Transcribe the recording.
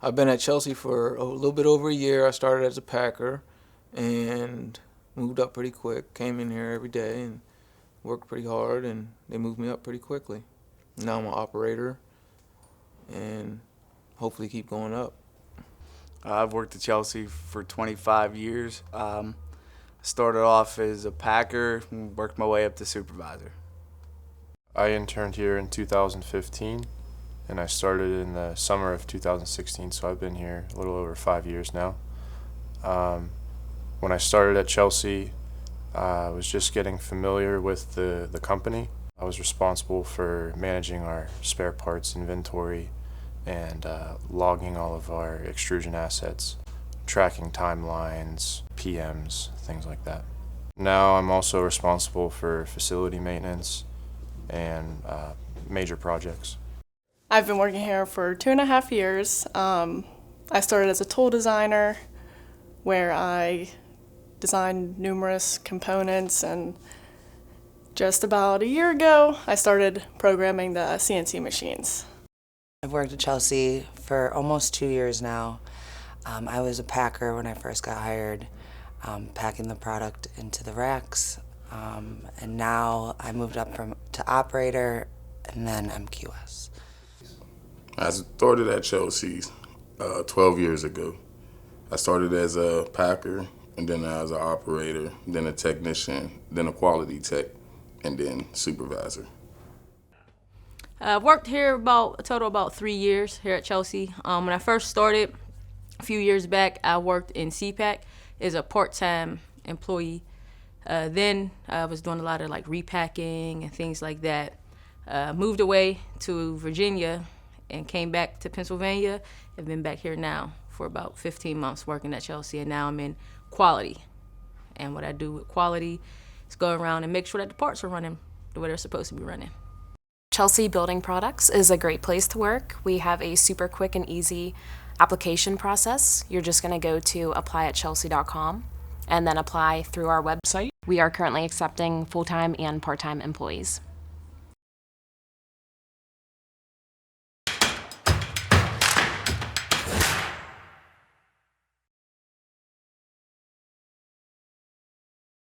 I've been at Chelsea for a little bit over a year. I started as a packer and moved up pretty quick. Came in here every day and worked pretty hard, and they moved me up pretty quickly. Now I'm an operator and hopefully keep going up. I've worked at Chelsea for 25 years. Started off as a packer and worked my way up to supervisor. I interned here in 2015, and I started in the summer of 2016, so I've been here a little over 5 years now. When I started at Chelsea, I was just getting familiar with the company. I was responsible for managing our spare parts inventory and logging all of our extrusion assets, tracking timelines, PMs, things like that. Now I'm also responsible for facility maintenance and major projects. I've been working here for 2.5 years. I started as a tool designer where I designed numerous components, and just about a year ago I started programming the CNC machines. I've worked at Chelsea for almost 2 years now. I was a packer when I first got hired, packing the product into the racks, and now I moved up to operator, and then MQS. I started at Chelsea 12 years ago. I started as a packer, and then as an operator, then a technician, then a quality tech, and then supervisor. I've worked here a total about 3 years here at Chelsea. When I first started a few years back, I worked in CPAC as a part-time employee. Then I was doing a lot of like repacking and things like that. Moved away to Virginia and came back to Pennsylvania. I've been back here now for about 15 months working at Chelsea, and now I'm in quality. And what I do with quality is go around and make sure that the parts are running the way they're supposed to be running. Chelsea Building Products is a great place to work. We have a super quick and easy application process. You're just going to go to apply@chelsea.com and then apply through our website. We are currently accepting full-time and part-time employees.